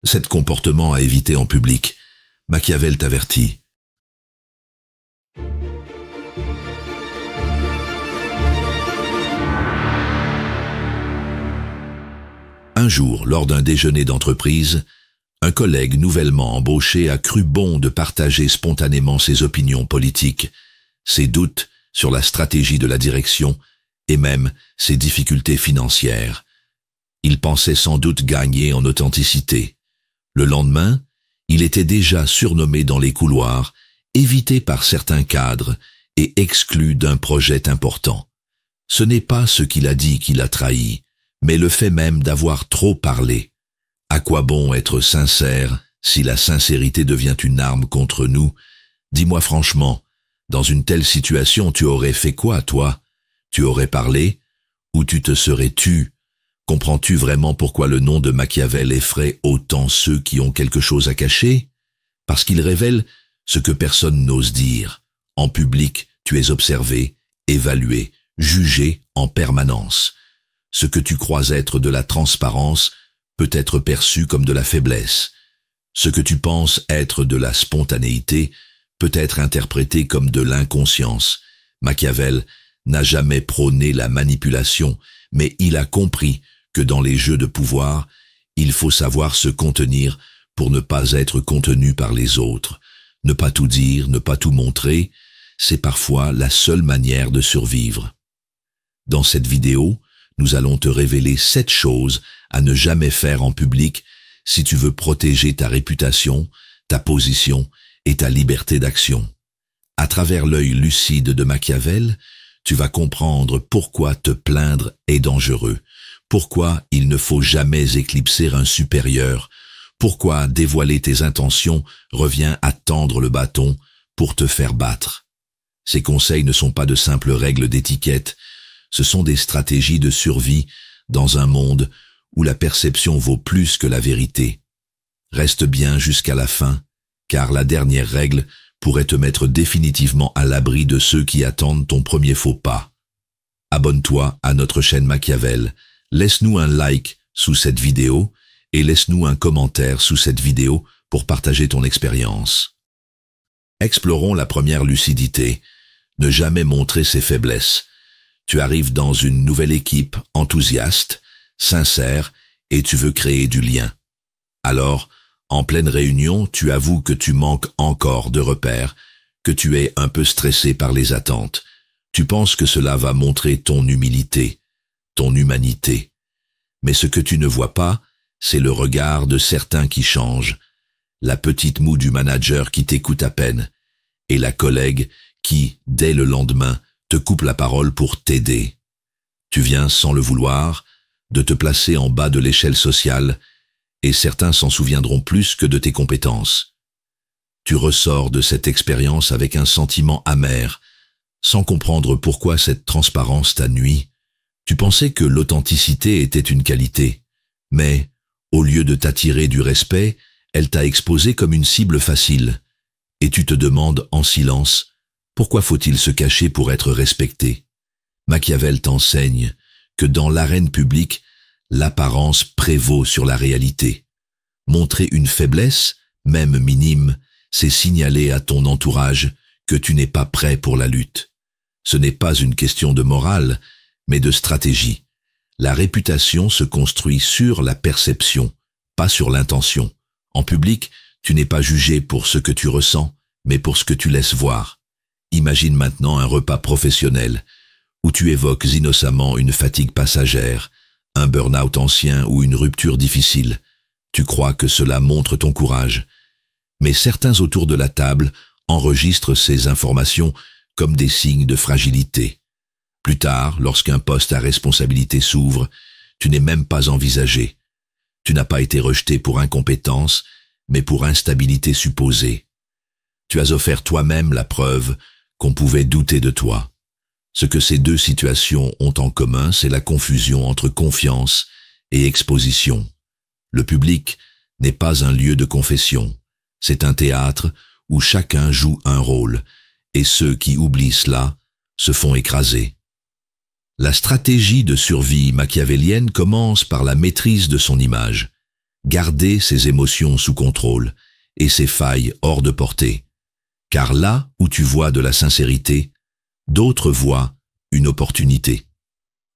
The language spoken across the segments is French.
Cet comportement à éviter en public. Machiavel t'avertit. Un jour, lors d'un déjeuner d'entreprise, un collègue nouvellement embauché a cru bon de partager spontanément ses opinions politiques, ses doutes sur la stratégie de la direction et même ses difficultés financières. Il pensait sans doute gagner en authenticité. Le lendemain, il était déjà surnommé dans les couloirs, évité par certains cadres et exclu d'un projet important. Ce n'est pas ce qu'il a dit qui l'a trahi, mais le fait même d'avoir trop parlé. À quoi bon être sincère si la sincérité devient une arme contre nous? Dis-moi franchement, dans une telle situation, tu aurais fait quoi, toi? Tu aurais parlé ou tu te serais tu? Comprends-tu vraiment pourquoi le nom de Machiavel effraie autant ceux qui ont quelque chose à cacher? Parce qu'il révèle ce que personne n'ose dire. En public, tu es observé, évalué, jugé en permanence. Ce que tu crois être de la transparence peut être perçu comme de la faiblesse. Ce que tu penses être de la spontanéité peut être interprété comme de l'inconscience. Machiavel n'a jamais prôné la manipulation, mais il a compris que dans les jeux de pouvoir, il faut savoir se contenir pour ne pas être contenu par les autres. Ne pas tout dire, ne pas tout montrer, c'est parfois la seule manière de survivre. Dans cette vidéo, nous allons te révéler 7 choses à ne jamais faire en public si tu veux protéger ta réputation, ta position et ta liberté d'action. À travers l'œil lucide de Machiavel, tu vas comprendre pourquoi te plaindre est dangereux, pourquoi il ne faut jamais éclipser un supérieur, pourquoi dévoiler tes intentions revient à tendre le bâton pour te faire battre. Ces conseils ne sont pas de simples règles d'étiquette, ce sont des stratégies de survie dans un monde où la perception vaut plus que la vérité. Reste bien jusqu'à la fin, car la dernière règle pourrait te mettre définitivement à l'abri de ceux qui attendent ton premier faux pas. Abonne-toi à notre chaîne Machiavel, laisse-nous un like sous cette vidéo et laisse-nous un commentaire sous cette vidéo pour partager ton expérience. Explorons la première lucidité, ne jamais montrer ses faiblesses. Tu arrives dans une nouvelle équipe enthousiaste, sincère, et tu veux créer du lien. Alors, en pleine réunion, tu avoues que tu manques encore de repères, que tu es un peu stressé par les attentes. Tu penses que cela va montrer ton humilité, ton humanité. Mais ce que tu ne vois pas, c'est le regard de certains qui changent, la petite moue du manager qui t'écoute à peine, et la collègue qui, dès le lendemain, te coupe la parole pour t'aider. Tu viens, sans le vouloir, de te placer en bas de l'échelle sociale, et certains s'en souviendront plus que de tes compétences. Tu ressors de cette expérience avec un sentiment amer, sans comprendre pourquoi cette transparence t'a nui. Tu pensais que l'authenticité était une qualité, mais, au lieu de t'attirer du respect, elle t'a exposé comme une cible facile, et tu te demandes en silence, pourquoi faut-il se cacher pour être respecté? Machiavel t'enseigne que dans l'arène publique, l'apparence prévaut sur la réalité. Montrer une faiblesse, même minime, c'est signaler à ton entourage que tu n'es pas prêt pour la lutte. Ce n'est pas une question de morale, mais de stratégie. La réputation se construit sur la perception, pas sur l'intention. En public, tu n'es pas jugé pour ce que tu ressens, mais pour ce que tu laisses voir. Imagine maintenant un repas professionnel, où tu évoques innocemment une fatigue passagère, un burn-out ancien ou une rupture difficile. Tu crois que cela montre ton courage. Mais certains autour de la table enregistrent ces informations comme des signes de fragilité. Plus tard, lorsqu'un poste à responsabilité s'ouvre, tu n'es même pas envisagé. Tu n'as pas été rejeté pour incompétence, mais pour instabilité supposée. Tu as offert toi-même la preuve qu'on pouvait douter de toi. Ce que ces deux situations ont en commun, c'est la confusion entre confiance et exposition. Le public n'est pas un lieu de confession, c'est un théâtre où chacun joue un rôle, et ceux qui oublient cela se font écraser. La stratégie de survie machiavélienne commence par la maîtrise de son image. Garder ses émotions sous contrôle et ses failles hors de portée. Car là où tu vois de la sincérité, d'autres voient une opportunité.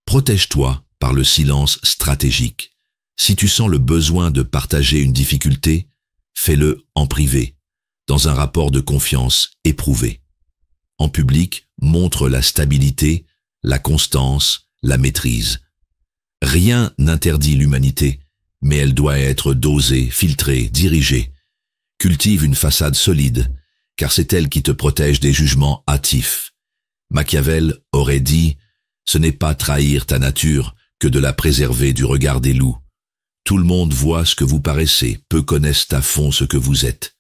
Protège-toi par le silence stratégique. Si tu sens le besoin de partager une difficulté, fais-le en privé, dans un rapport de confiance éprouvé. En public, montre la stabilité, la constance, la maîtrise. Rien n'interdit l'humanité, mais elle doit être dosée, filtrée, dirigée. Cultive une façade solide, car c'est elle qui te protège des jugements hâtifs. Machiavel aurait dit « Ce n'est pas trahir ta nature que de la préserver du regard des loups. Tout le monde voit ce que vous paraissez, peu connaissent à fond ce que vous êtes. »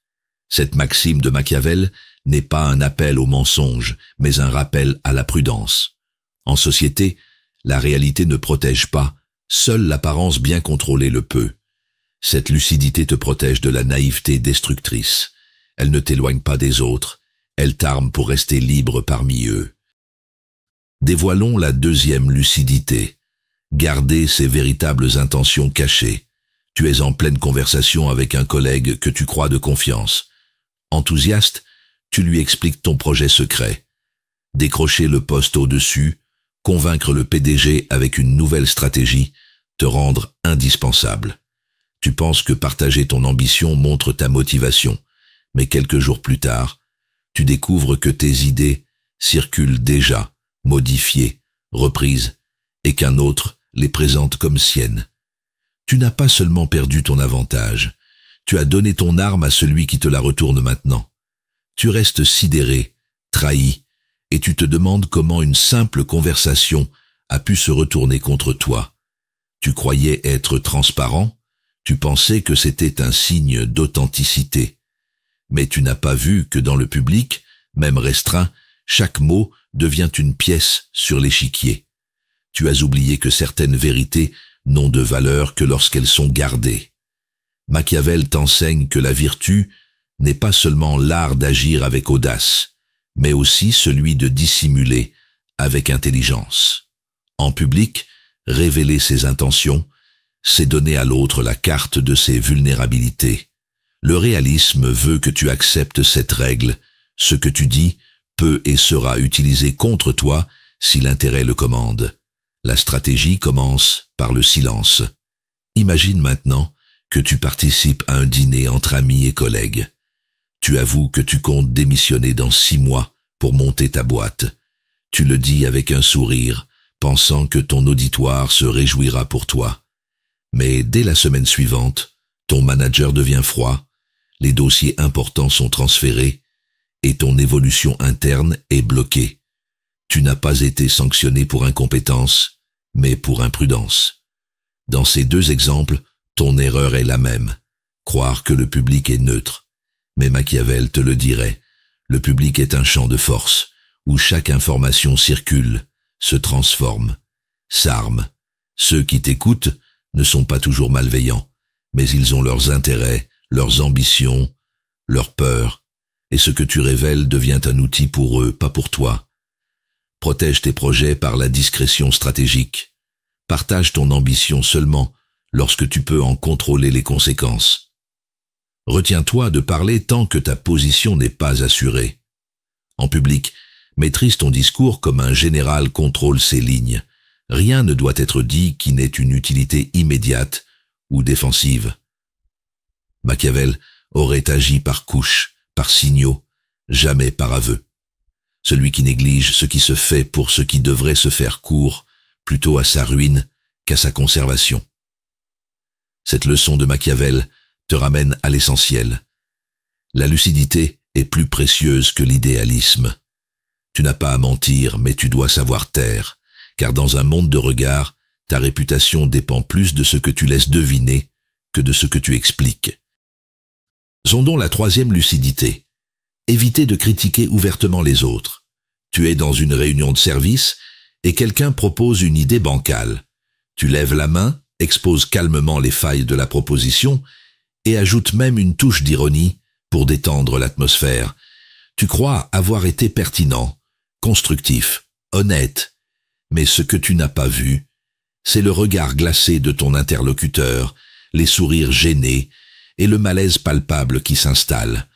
Cette maxime de Machiavel n'est pas un appel au mensonge, mais un rappel à la prudence. En société, la réalité ne protège pas, seule l'apparence bien contrôlée le peut. Cette lucidité te protège de la naïveté destructrice. Elle ne t'éloigne pas des autres, elle t'arme pour rester libre parmi eux. Dévoilons la deuxième lucidité. Garder ses véritables intentions cachées. Tu es en pleine conversation avec un collègue que tu crois de confiance. Enthousiaste, tu lui expliques ton projet secret. Décrocher le poste au-dessus, convaincre le PDG avec une nouvelle stratégie, te rendre indispensable. Tu penses que partager ton ambition montre ta motivation, mais quelques jours plus tard, tu découvres que tes idées circulent déjà, modifiées, reprises, et qu'un autre les présente comme siennes. Tu n'as pas seulement perdu ton avantage, tu as donné ton arme à celui qui te la retourne maintenant. Tu restes sidéré, trahi, et tu te demandes comment une simple conversation a pu se retourner contre toi. Tu croyais être transparent, tu pensais que c'était un signe d'authenticité. Mais tu n'as pas vu que dans le public, même restreint, chaque mot devient une pièce sur l'échiquier. Tu as oublié que certaines vérités n'ont de valeur que lorsqu'elles sont gardées. Machiavel t'enseigne que la vertu n'est pas seulement l'art d'agir avec audace, mais aussi celui de dissimuler avec intelligence. En public, révéler ses intentions, c'est donner à l'autre la carte de ses vulnérabilités. Le réalisme veut que tu acceptes cette règle. Ce que tu dis peut et sera utilisé contre toi si l'intérêt le commande. La stratégie commence par le silence. Imagine maintenant que tu participes à un dîner entre amis et collègues. Tu avoues que tu comptes démissionner dans 6 mois pour monter ta boîte. Tu le dis avec un sourire, pensant que ton auditoire se réjouira pour toi. Mais dès la semaine suivante, ton manager devient froid, les dossiers importants sont transférés et ton évolution interne est bloquée. Tu n'as pas été sanctionné pour incompétence, mais pour imprudence. Dans ces deux exemples, ton erreur est la même. Croire que le public est neutre. Mais Machiavel te le dirait, le public est un champ de force, où chaque information circule, se transforme, s'arme. Ceux qui t'écoutent ne sont pas toujours malveillants, mais ils ont leurs intérêts, leurs ambitions, leurs peurs, et ce que tu révèles devient un outil pour eux, pas pour toi. Protège tes projets par la discrétion stratégique. Partage ton ambition seulement lorsque tu peux en contrôler les conséquences. Retiens-toi de parler tant que ta position n'est pas assurée. En public, maîtrise ton discours comme un général contrôle ses lignes. Rien ne doit être dit qui n'ait une utilité immédiate ou défensive. Machiavel aurait agi par couches, par signaux, jamais par aveu. Celui qui néglige ce qui se fait pour ce qui devrait se faire court, plutôt à sa ruine qu'à sa conservation. Cette leçon de Machiavel te ramène à l'essentiel. La lucidité est plus précieuse que l'idéalisme. Tu n'as pas à mentir, mais tu dois savoir taire, car dans un monde de regards, ta réputation dépend plus de ce que tu laisses deviner que de ce que tu expliques. Sondons la troisième lucidité. Éviter de critiquer ouvertement les autres. Tu es dans une réunion de service et quelqu'un propose une idée bancale. Tu lèves la main, exposes calmement les failles de la proposition et ajoutes même une touche d'ironie pour détendre l'atmosphère. Tu crois avoir été pertinent, constructif, honnête, mais ce que tu n'as pas vu, c'est le regard glacé de ton interlocuteur, les sourires gênés et le malaise palpable qui s'installe.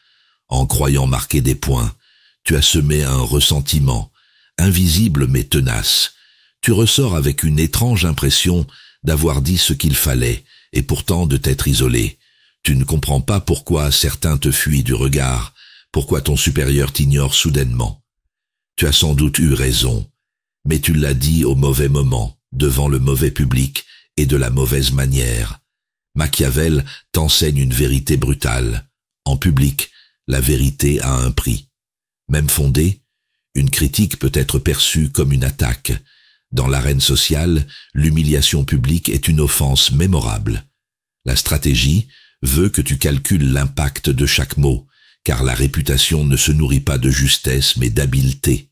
En croyant marquer des points, tu as semé un ressentiment, invisible mais tenace. Tu ressors avec une étrange impression d'avoir dit ce qu'il fallait, et pourtant de t'être isolé. Tu ne comprends pas pourquoi certains te fuient du regard, pourquoi ton supérieur t'ignore soudainement. Tu as sans doute eu raison, mais tu l'as dit au mauvais moment, devant le mauvais public et de la mauvaise manière. Machiavel t'enseigne une vérité brutale. En public, la vérité a un prix. Même fondée, une critique peut être perçue comme une attaque. Dans l'arène sociale, l'humiliation publique est une offense mémorable. La stratégie veut que tu calcules l'impact de chaque mot, car la réputation ne se nourrit pas de justesse mais d'habileté.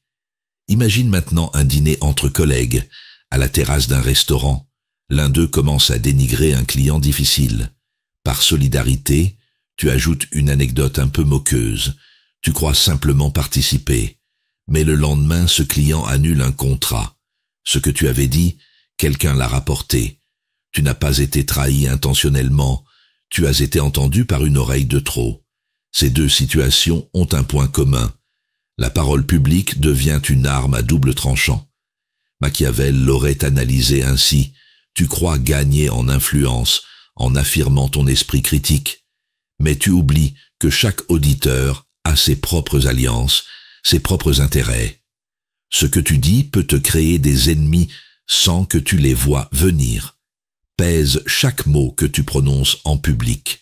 Imagine maintenant un dîner entre collègues, à la terrasse d'un restaurant. L'un d'eux commence à dénigrer un client difficile. Par solidarité, tu ajoutes une anecdote un peu moqueuse. Tu crois simplement participer. Mais le lendemain, ce client annule un contrat. Ce que tu avais dit, quelqu'un l'a rapporté. Tu n'as pas été trahi intentionnellement. Tu as été entendu par une oreille de trop. Ces deux situations ont un point commun. La parole publique devient une arme à double tranchant. Machiavel l'aurait analysé ainsi. Tu crois gagner en influence en affirmant ton esprit critique. Mais tu oublies que chaque auditeur a ses propres alliances, ses propres intérêts. Ce que tu dis peut te créer des ennemis sans que tu les vois venir. Pèse chaque mot que tu prononces en public.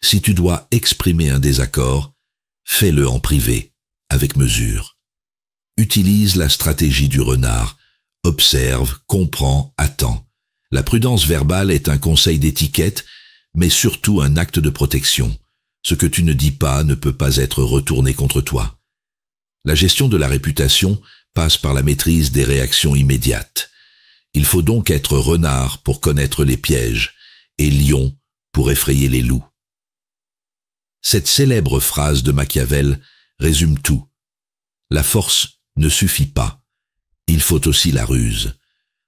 Si tu dois exprimer un désaccord, fais-le en privé, avec mesure. Utilise la stratégie du renard. Observe, comprends, attends. La prudence verbale est un conseil d'étiquette, mais surtout un acte de protection. Ce que tu ne dis pas ne peut pas être retourné contre toi. La gestion de la réputation passe par la maîtrise des réactions immédiates. Il faut donc être renard pour connaître les pièges, et lion pour effrayer les loups. Cette célèbre phrase de Machiavel résume tout. La force ne suffit pas. Il faut aussi la ruse.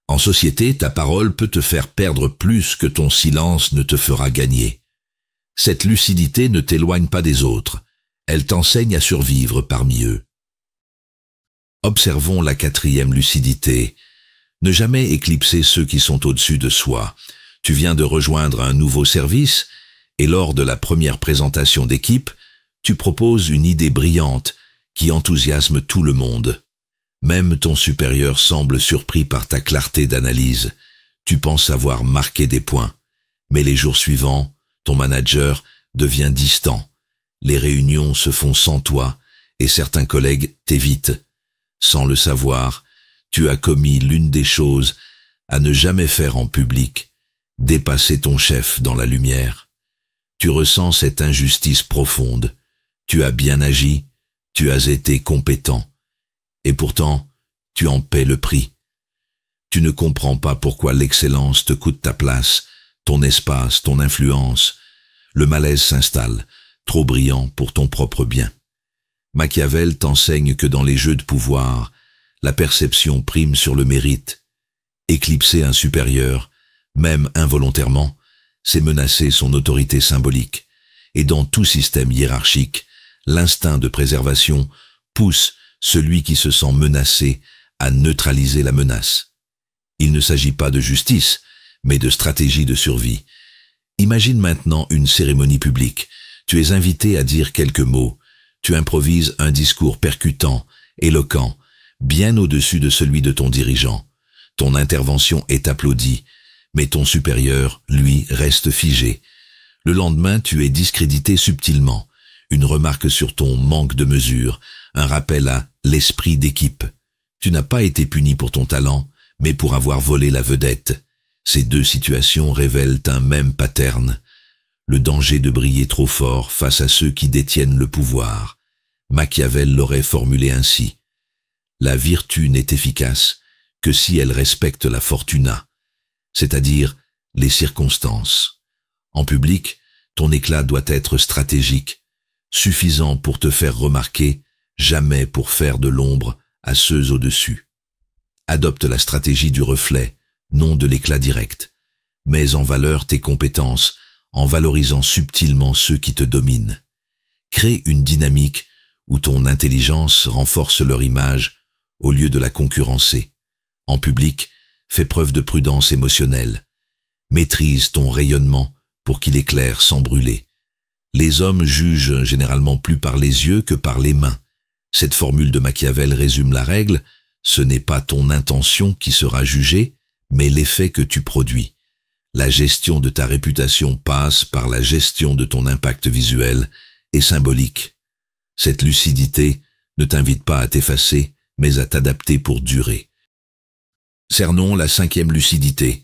En société, ta parole peut te faire perdre plus que ton silence ne te fera gagner. Cette lucidité ne t'éloigne pas des autres. Elle t'enseigne à survivre parmi eux. Observons la quatrième lucidité. Ne jamais éclipser ceux qui sont au-dessus de soi. Tu viens de rejoindre un nouveau service et lors de la première présentation d'équipe, tu proposes une idée brillante qui enthousiasme tout le monde. Même ton supérieur semble surpris par ta clarté d'analyse. Tu penses avoir marqué des points. Mais les jours suivants, ton manager devient distant. Les réunions se font sans toi et certains collègues t'évitent. Sans le savoir, tu as commis l'une des choses à ne jamais faire en public, dépasser ton chef dans la lumière. Tu ressens cette injustice profonde. Tu as bien agi, tu as été compétent. Et pourtant, tu en paies le prix. Tu ne comprends pas pourquoi l'excellence te coûte ta place, ton espace, ton influence. Le malaise s'installe, trop brillant pour ton propre bien. Machiavel t'enseigne que dans les jeux de pouvoir, la perception prime sur le mérite. Éclipser un supérieur, même involontairement, c'est menacer son autorité symbolique. Et dans tout système hiérarchique, l'instinct de préservation pousse celui qui se sent menacé à neutraliser la menace. Il ne s'agit pas de justice, mais de stratégie de survie. Imagine maintenant une cérémonie publique. Tu es invité à dire quelques mots. Tu improvises un discours percutant, éloquent, bien au-dessus de celui de ton dirigeant. Ton intervention est applaudie, mais ton supérieur, lui, reste figé. Le lendemain, tu es discrédité subtilement. Une remarque sur ton manque de mesure, un rappel à l'esprit d'équipe. Tu n'as pas été puni pour ton talent, mais pour avoir volé la vedette. Ces deux situations révèlent un même pattern. Le danger de briller trop fort face à ceux qui détiennent le pouvoir. Machiavel l'aurait formulé ainsi. La vertu n'est efficace que si elle respecte la fortuna, c'est-à-dire les circonstances. En public, ton éclat doit être stratégique, suffisant pour te faire remarquer, jamais pour faire de l'ombre à ceux au-dessus. Adopte la stratégie du reflet, non de l'éclat direct. Mets en valeur tes compétences en valorisant subtilement ceux qui te dominent. Crée une dynamique où ton intelligence renforce leur image au lieu de la concurrencer. En public, fais preuve de prudence émotionnelle. Maîtrise ton rayonnement pour qu'il éclaire sans brûler. Les hommes jugent généralement plus par les yeux que par les mains. Cette formule de Machiavel résume la règle: ce n'est pas ton intention qui sera jugée, mais l'effet que tu produis. La gestion de ta réputation passe par la gestion de ton impact visuel et symbolique. Cette lucidité ne t'invite pas à t'effacer, mais à t'adapter pour durer. Cernons la 5e lucidité.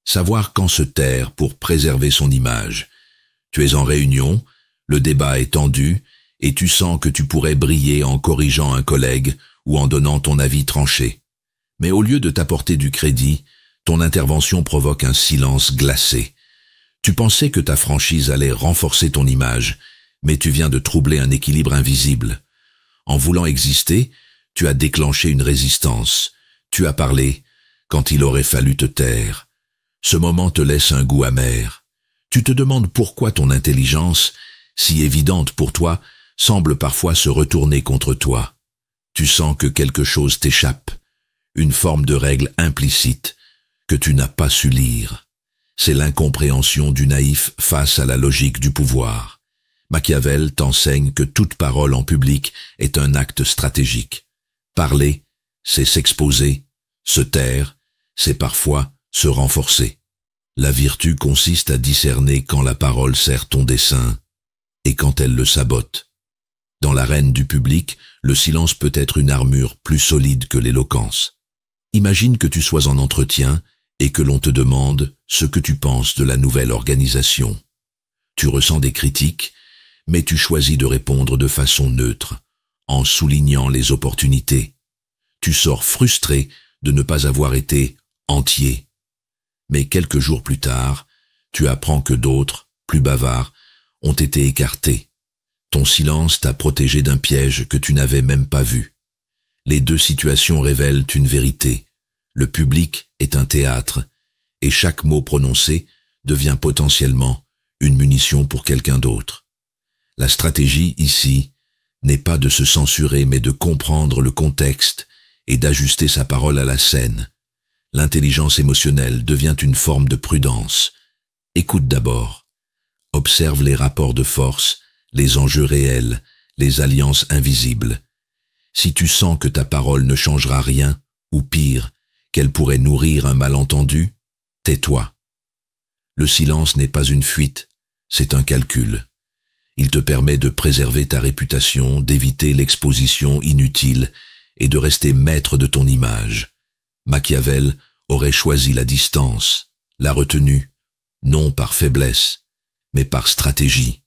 Savoir quand se taire pour préserver son image. Tu es en réunion, le débat est tendu, et tu sens que tu pourrais briller en corrigeant un collègue ou en donnant ton avis tranché. Mais au lieu de t'apporter du crédit, ton intervention provoque un silence glacé. Tu pensais que ta franchise allait renforcer ton image, mais tu viens de troubler un équilibre invisible. En voulant exister, tu as déclenché une résistance. Tu as parlé quand il aurait fallu te taire. Ce moment te laisse un goût amer. Tu te demandes pourquoi ton intelligence, si évidente pour toi, semble parfois se retourner contre toi. Tu sens que quelque chose t'échappe, une forme de règle implicite que tu n'as pas su lire. C'est l'incompréhension du naïf face à la logique du pouvoir. Machiavel t'enseigne que toute parole en public est un acte stratégique. Parler, c'est s'exposer. Se taire, c'est parfois se renforcer. La vertu consiste à discerner quand la parole sert ton dessein et quand elle le sabote. Dans l'arène du public, le silence peut être une armure plus solide que l'éloquence. Imagine que tu sois en entretien et que l'on te demande ce que tu penses de la nouvelle organisation. Tu ressens des critiques, mais tu choisis de répondre de façon neutre, en soulignant les opportunités. Tu sors frustré de ne pas avoir été entier. Mais quelques jours plus tard, tu apprends que d'autres, plus bavards, ont été écartés. Ton silence t'a protégé d'un piège que tu n'avais même pas vu. Les deux situations révèlent une vérité. Le public est un théâtre, et chaque mot prononcé devient potentiellement une munition pour quelqu'un d'autre. La stratégie, ici, n'est pas de se censurer, mais de comprendre le contexte et d'ajuster sa parole à la scène. L'intelligence émotionnelle devient une forme de prudence. Écoute d'abord. Observe les rapports de force, les enjeux réels, les alliances invisibles. Si tu sens que ta parole ne changera rien, ou pire, qu'elle pourrait nourrir un malentendu, tais-toi. Le silence n'est pas une fuite, c'est un calcul. Il te permet de préserver ta réputation, d'éviter l'exposition inutile et de rester maître de ton image. Machiavel aurait choisi la distance, la retenue, non par faiblesse, mais par stratégie.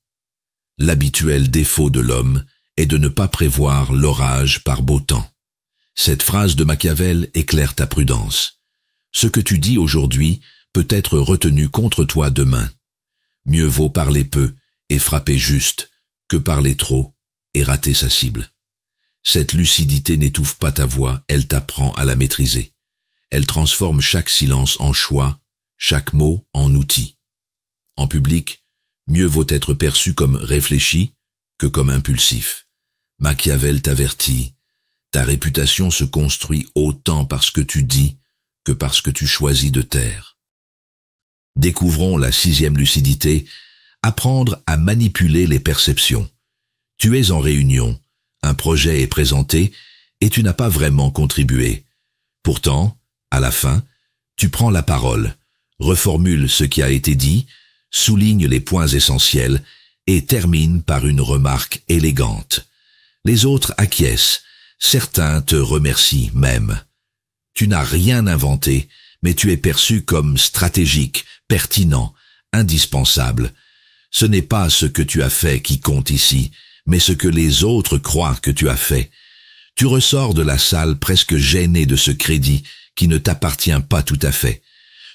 L'habituel défaut de l'homme est de ne pas prévoir l'orage par beau temps. Cette phrase de Machiavel éclaire ta prudence. Ce que tu dis aujourd'hui peut être retenu contre toi demain. Mieux vaut parler peu et frapper juste que parler trop et rater sa cible. Cette lucidité n'étouffe pas ta voix, elle t'apprend à la maîtriser. Elle transforme chaque silence en choix, chaque mot en outil. En public, mieux vaut être perçu comme réfléchi que comme impulsif. Machiavel t'avertit, ta réputation se construit autant par ce que tu dis que par ce que tu choisis de taire. Découvrons la 6e lucidité, apprendre à manipuler les perceptions. Tu es en réunion, un projet est présenté et tu n'as pas vraiment contribué. Pourtant, à la fin, tu prends la parole, reformule ce qui a été dit, souligne les points essentiels et termine par une remarque élégante. Les autres acquiescent, certains te remercient même. Tu n'as rien inventé, mais tu es perçu comme stratégique, pertinent, indispensable. Ce n'est pas ce que tu as fait qui compte ici, mais ce que les autres croient que tu as fait. Tu ressors de la salle presque gêné de ce crédit qui ne t'appartient pas tout à fait.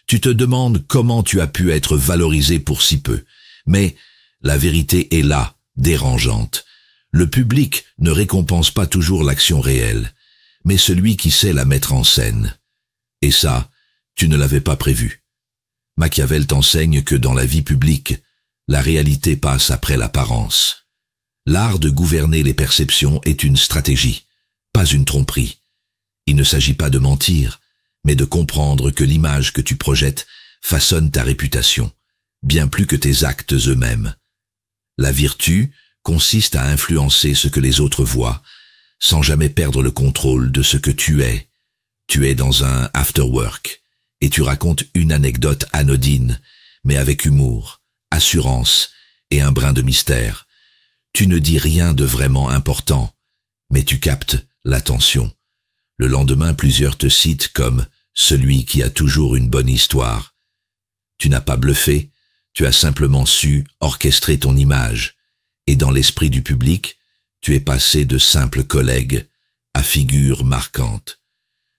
Tu te demandes comment tu as pu être valorisé pour si peu. Mais la vérité est là, dérangeante. Le public ne récompense pas toujours l'action réelle, mais celui qui sait la mettre en scène. Et ça, tu ne l'avais pas prévu. Machiavel t'enseigne que dans la vie publique, La réalité passe après l'apparence. L'art de gouverner les perceptions est une stratégie, pas une tromperie. Il ne s'agit pas de mentir, mais de comprendre que l'image que tu projettes façonne ta réputation, bien plus que tes actes eux-mêmes. La vertu consiste à influencer ce que les autres voient, sans jamais perdre le contrôle de ce que tu es. Tu es dans un after-work, et tu racontes une anecdote anodine, mais avec humour, assurance et un brin de mystère. Tu ne dis rien de vraiment important, mais tu captes l'attention. Le lendemain, plusieurs te citent comme celui qui a toujours une bonne histoire. Tu n'as pas bluffé, tu as simplement su orchestrer ton image, et dans l'esprit du public, tu es passé de simple collègue à figure marquante.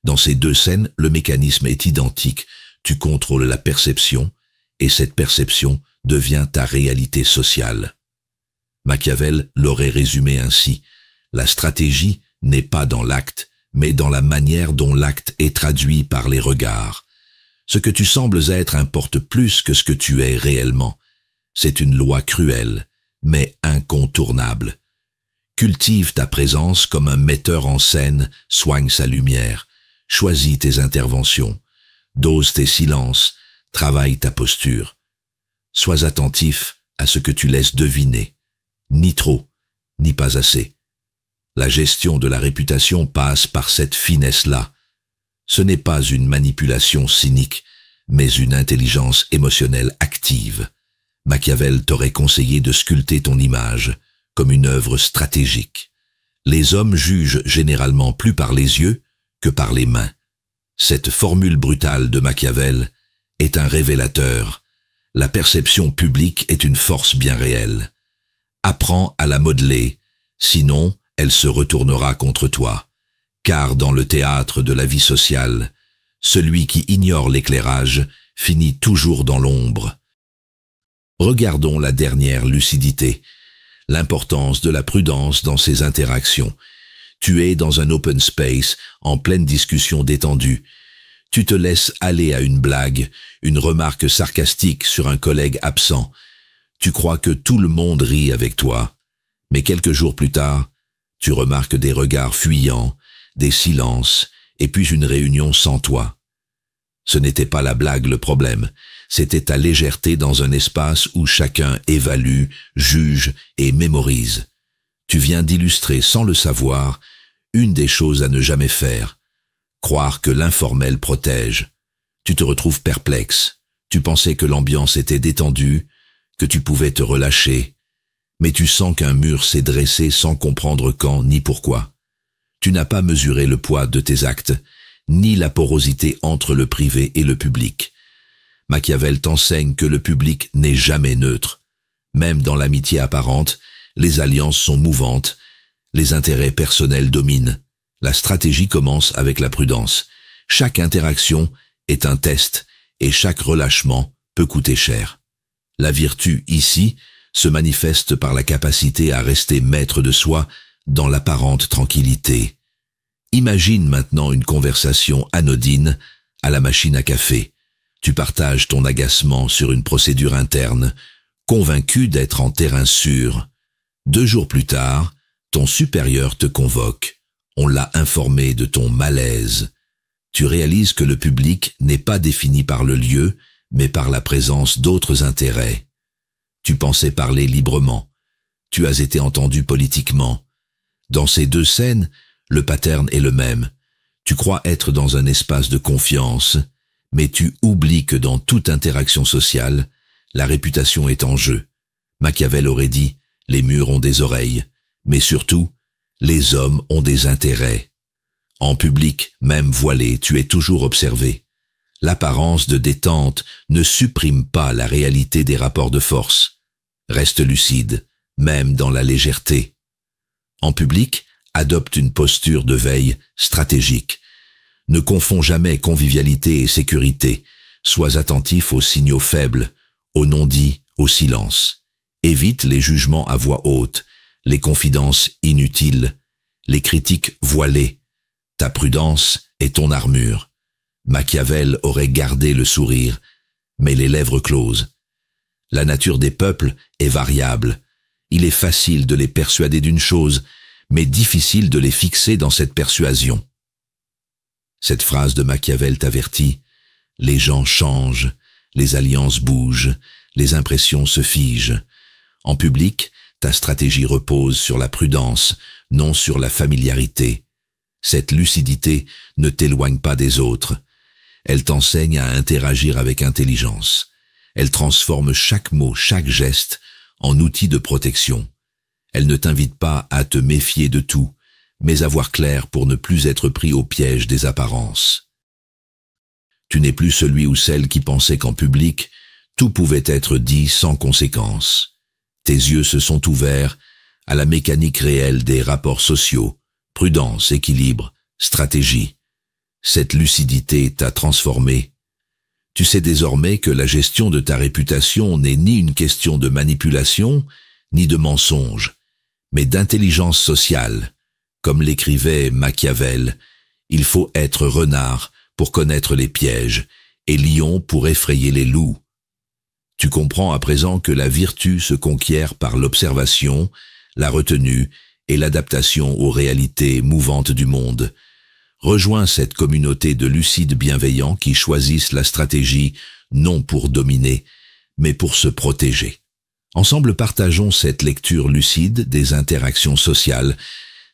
Dans ces deux scènes, le mécanisme est identique, tu contrôles la perception, et cette perception devient ta réalité sociale. Machiavel l'aurait résumé ainsi: la stratégie n'est pas dans l'acte, mais dans la manière dont l'acte est traduit par les regards. Ce que tu sembles être importe plus que ce que tu es réellement. C'est une loi cruelle, mais incontournable. Cultive ta présence comme un metteur en scène soigne sa lumière. Choisis tes interventions, dose tes silences, travaille ta posture. Sois attentif à ce que tu laisses deviner. Ni trop, ni pas assez. La gestion de la réputation passe par cette finesse-là. Ce n'est pas une manipulation cynique, mais une intelligence émotionnelle active. Machiavel t'aurait conseillé de sculpter ton image comme une œuvre stratégique. Les hommes jugent généralement plus par les yeux que par les mains. Cette formule brutale de Machiavel est un révélateur. La perception publique est une force bien réelle. Apprends à la modeler, sinon elle se retournera contre toi. Car dans le théâtre de la vie sociale, celui qui ignore l'éclairage finit toujours dans l'ombre. Regardons la dernière lucidité, l'importance de la prudence dans ces interactions. Tu es dans un open space, en pleine discussion détendue. Tu te laisses aller à une blague, une remarque sarcastique sur un collègue absent. Tu crois que tout le monde rit avec toi. Mais quelques jours plus tard, tu remarques des regards fuyants, des silences, et puis une réunion sans toi. Ce n'était pas la blague le problème, c'était ta légèreté dans un espace où chacun évalue, juge et mémorise. Tu viens d'illustrer sans le savoir une des choses à ne jamais faire, croire que l'informel protège. Tu te retrouves perplexe, tu pensais que l'ambiance était détendue, que tu pouvais te relâcher, mais tu sens qu'un mur s'est dressé sans comprendre quand ni pourquoi. Tu n'as pas mesuré le poids de tes actes, ni la porosité entre le privé et le public. Machiavel t'enseigne que le public n'est jamais neutre. Même dans l'amitié apparente, les alliances sont mouvantes, les intérêts personnels dominent. La stratégie commence avec la prudence. Chaque interaction est un test et chaque relâchement peut coûter cher. La vertu, ici, se manifeste par la capacité à rester maître de soi dans l'apparente tranquillité. Imagine maintenant une conversation anodine à la machine à café. Tu partages ton agacement sur une procédure interne, convaincu d'être en terrain sûr. 2 jours plus tard, ton supérieur te convoque. On l'a informé de ton malaise. Tu réalises que le public n'est pas défini par le lieu, mais par la présence d'autres intérêts. Tu pensais parler librement. Tu as été entendu politiquement. Dans ces 2 scènes, le pattern est le même. Tu crois être dans un espace de confiance, mais tu oublies que dans toute interaction sociale, la réputation est en jeu. Machiavel aurait dit « les murs ont des oreilles », mais surtout, les hommes ont des intérêts. En public, même voilé, tu es toujours observé. L'apparence de détente ne supprime pas la réalité des rapports de force. Reste lucide, même dans la légèreté. En public, adopte une posture de veille stratégique. Ne confonds jamais convivialité et sécurité. Sois attentif aux signaux faibles, aux non-dits, au silence. Évite les jugements à voix haute, les confidences inutiles, les critiques voilées. Ta prudence est ton armure. Machiavel aurait gardé le sourire, mais les lèvres closes. La nature des peuples est variable. Il est facile de les persuader d'une chose, mais difficile de les fixer dans cette persuasion. Cette phrase de Machiavel t'avertit, les gens changent, les alliances bougent, les impressions se figent. En public, ta stratégie repose sur la prudence, non sur la familiarité. Cette lucidité ne t'éloigne pas des autres. Elle t'enseigne à interagir avec intelligence. Elle transforme chaque mot, chaque geste en outil de protection. Elle ne t'invite pas à te méfier de tout, mais à voir clair pour ne plus être pris au piège des apparences. Tu n'es plus celui ou celle qui pensait qu'en public, tout pouvait être dit sans conséquence. Tes yeux se sont ouverts à la mécanique réelle des rapports sociaux, prudence, équilibre, stratégie. Cette lucidité t'a transformé. Tu sais désormais que la gestion de ta réputation n'est ni une question de manipulation, ni de mensonge, mais d'intelligence sociale. Comme l'écrivait Machiavel, il faut être renard pour connaître les pièges et lion pour effrayer les loups. Tu comprends à présent que la vertu se conquiert par l'observation, la retenue et l'adaptation aux réalités mouvantes du monde. Rejoins cette communauté de lucides bienveillants qui choisissent la stratégie non pour dominer, mais pour se protéger. Ensemble, partageons cette lecture lucide des interactions sociales,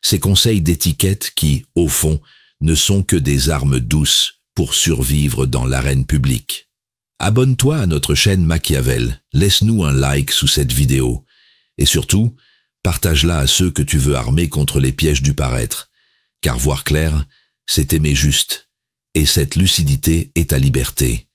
ces conseils d'étiquette qui, au fond, ne sont que des armes douces pour survivre dans l'arène publique. Abonne-toi à notre chaîne Machiavel, laisse-nous un like sous cette vidéo, et surtout, partage-la à ceux que tu veux armer contre les pièges du paraître, car voir clair, c'est aimer juste, et cette lucidité est ta liberté.